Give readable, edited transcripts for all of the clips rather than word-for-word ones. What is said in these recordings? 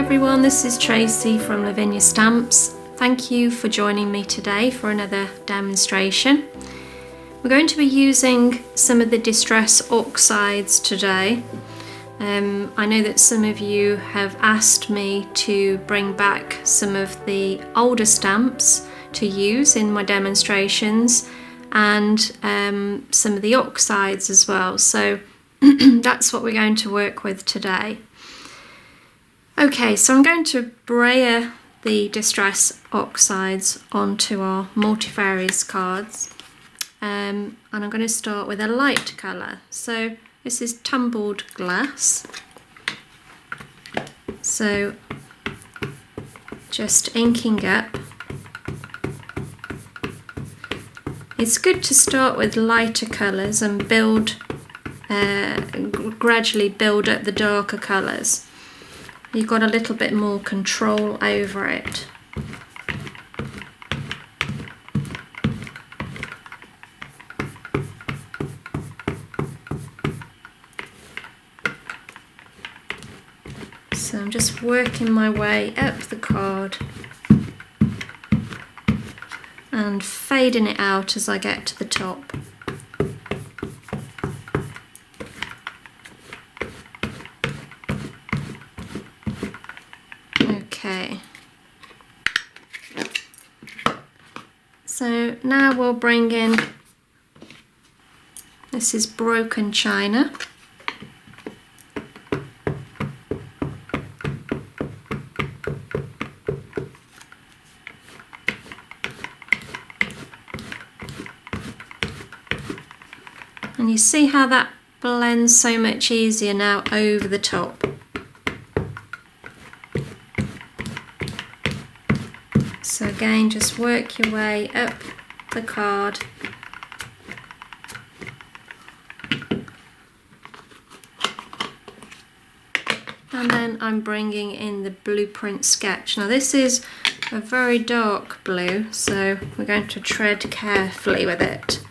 everyone, this is Tracey from Lavinia Stamps. Thank you for joining me today for another demonstration. We're going to be using some of the Distressed Oxides today. I know that some of you have asked me to bring back some of the older stamps to use in my demonstrations and some of the oxides as well, so that's what we're going to work with today. Okay, so I'm going to brayer the Distressed Oxides onto our Multifatious cards, and I'm going to start with a light colour. So this is tumbled glass, so just inking up. It's good to start with lighter colours and gradually build up the darker colours. You've got a little bit more control over it. So I'm just working my way up the card and fading it out as I get to the top. Okay, so now we'll bring in, this is broken china. And you see how that blends so much easier now over the top. So again, just work your way up the card. And then I'm bringing in the blueprint sketch. Now this is a very dark blue, so we're going to tread carefully with it.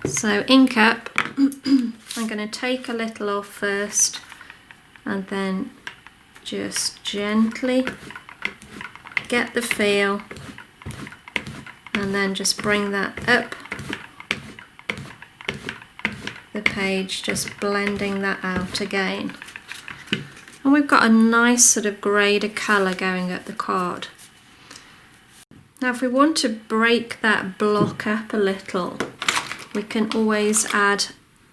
So ink up, I'm going to take a little off first and then just gently get the feel and then just bring that up the page, just blending that out again. And we've got a nice sort of graded colour going up the card. Now if we want to break that block up a little, we can always add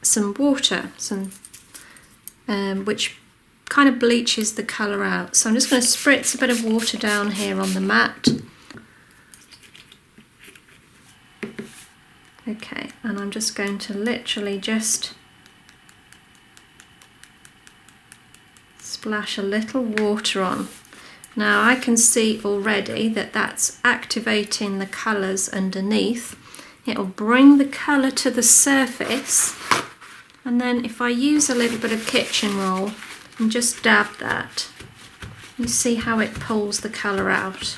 some water, which kind of bleaches the colour out. So I'm just going to spritz a bit of water down here on the mat. Okay, and I'm just going to literally just splash a little water on. Now I can see already that that's activating the colours underneath. It'll bring the colour to the surface, and then if I use a little bit of kitchen roll and just dab that, you see how it pulls the colour out.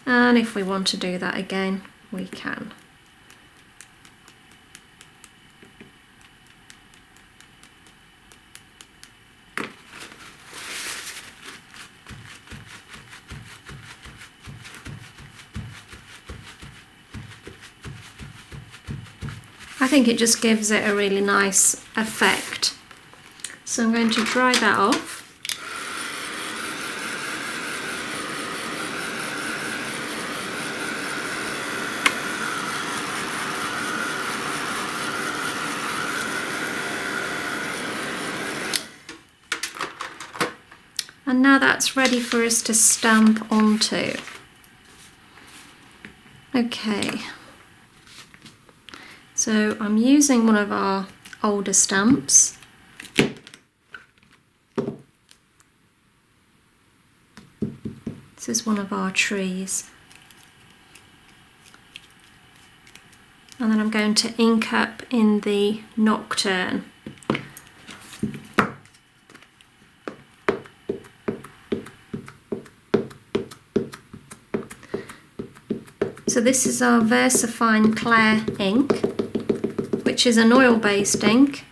And if we want to do that again, we can. I think it just gives it a really nice effect. So I'm going to dry that off. And now that's ready for us to stamp onto. Okay. So I'm using one of our older stamps. This is one of our trees. And then I'm going to ink up in the Nocturne. So this is our VersaFine Clair ink, which is an oil-based ink,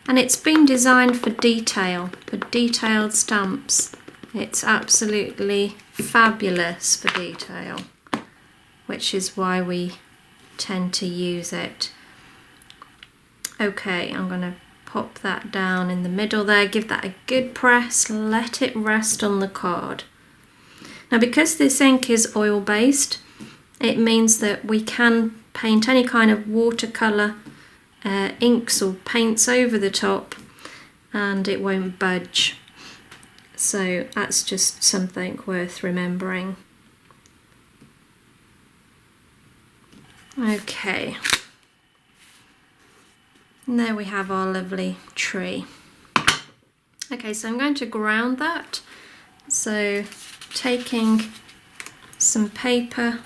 And it's been designed for detail, for detailed stamps. It's absolutely fabulous for detail, which is why we tend to use it. Okay, I'm going to pop that down in the middle there, give that a good press, let it rest on the card. Now, because this ink is oil based, it means that we can paint any kind of watercolour inks or paints over the top and it won't budge. So that's just something worth remembering. Okay, and there we have our lovely tree. Okay, so I'm going to ground that. So taking some paper,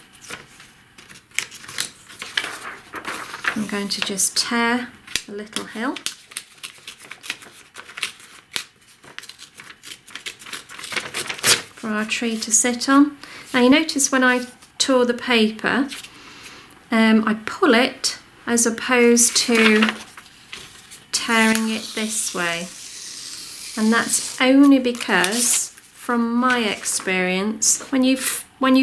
I'm going to just tear a little hill. For our tree to sit on. Now you notice when I tore the paper, I pull it as opposed to tearing it this way. And that's only because, from my experience, when you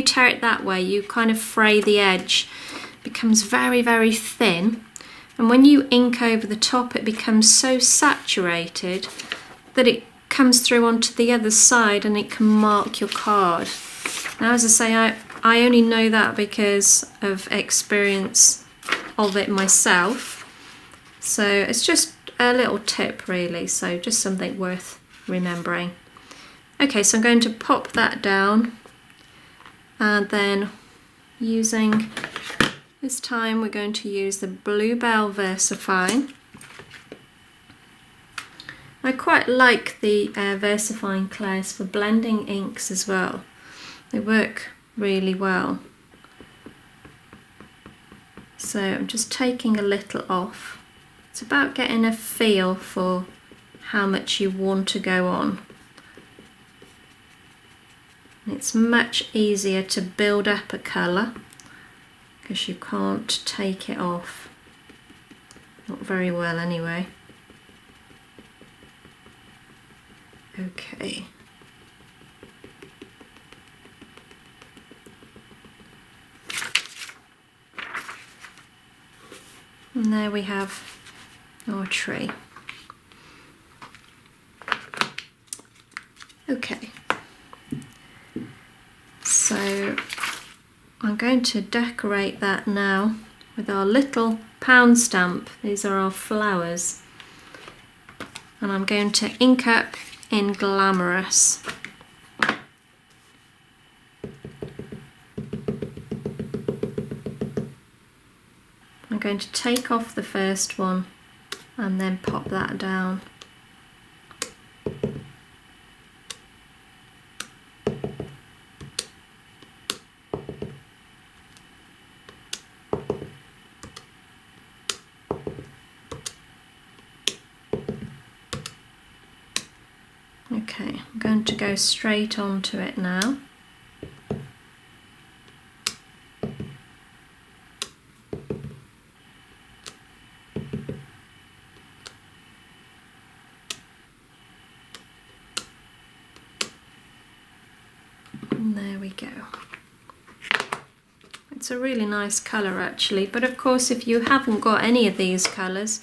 tear it that way, you kind of fray the edge. It becomes very, very thin. And when you ink over the top, it becomes so saturated that it comes through onto the other side and it can mark your card. Now, as I say, I only know that because of experience of it myself. So it's just a little tip really, so just something worth remembering. Okay, so I'm going to pop that down and then using, this time we're going to use the Bluebell VersaFine. I quite like the VersaFine clays for blending inks as well. They work really well. So I'm just taking a little off. It's about getting a feel for how much you want to go on. It's much easier to build up a colour because you can't take it off. Not very well anyway. Okay. And there we have our tree. Okay. So I'm going to decorate that now with our little pound stamp. These are our flowers. And I'm going to ink up in Glamorous. I'm going to take off the first one and then pop that down. Okay, I'm going to go straight onto it now. And there we go. It's a really nice colour actually, but of course if you haven't got any of these colours,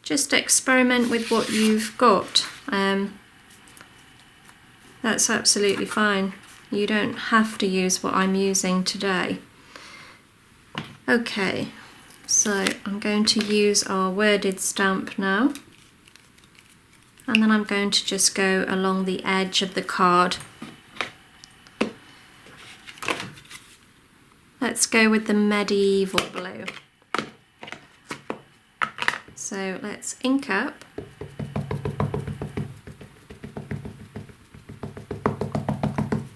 just experiment with what you've got. That's absolutely fine. You don't have to use what I'm using today. Okay, so I'm going to use our worded stamp now. And then I'm going to just go along the edge of the card. Let's go with the medieval blue. So let's ink up.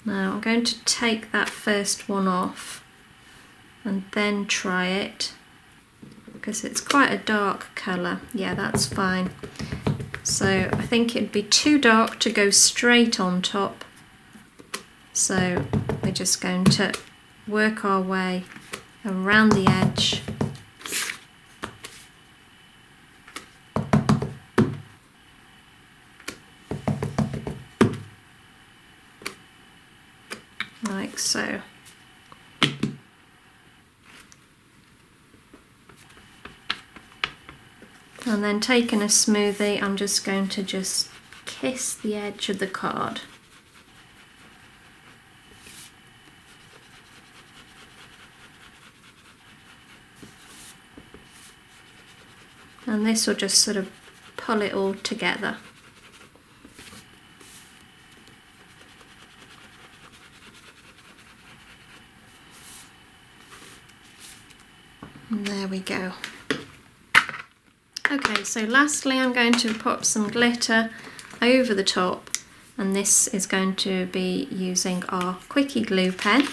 Now I'm going to take that first one off and then try it because it's quite a dark colour. Yeah, that's fine. So I think it'd be too dark to go straight on top. So we're just going to work our way around the edge. so. And then taking a smoothie, I'm just going to kiss the edge of the card. And this will just sort of pull it all together. And there we go. Okay, so lastly I'm going to put some glitter over the top, and this is going to be using our quickie glue pen.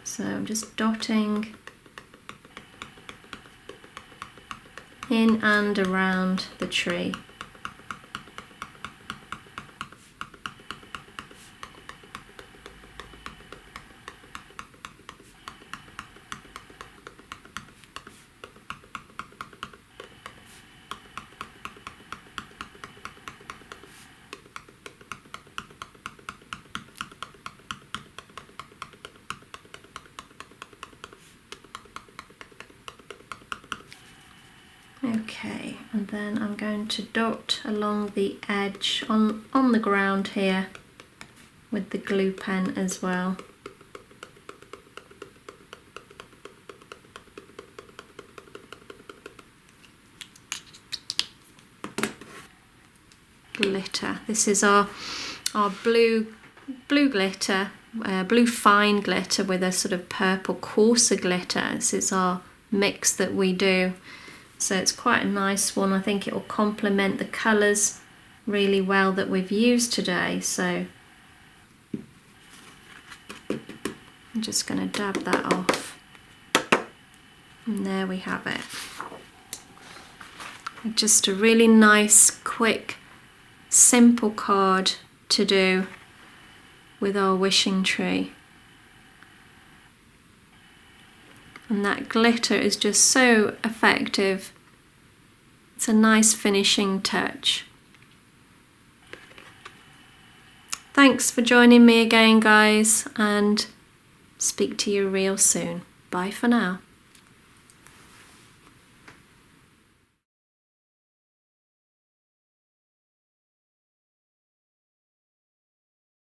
So I'm just dotting in and around the tree. Okay, and then I'm going to dot along the edge on the ground here with the glue pen as well. Glitter. This is our blue glitter, blue fine glitter with a sort of purple coarser glitter. This is our mix that we do. So it's quite a nice one. I think it will complement the colours really well that we've used today. So I'm just going to dab that off. And there we have it. Just a really nice, quick, simple card to do with our wishing tree. And that glitter is just so effective. It's a nice finishing touch. Thanks for joining me again, guys, and speak to you real soon. Bye for now.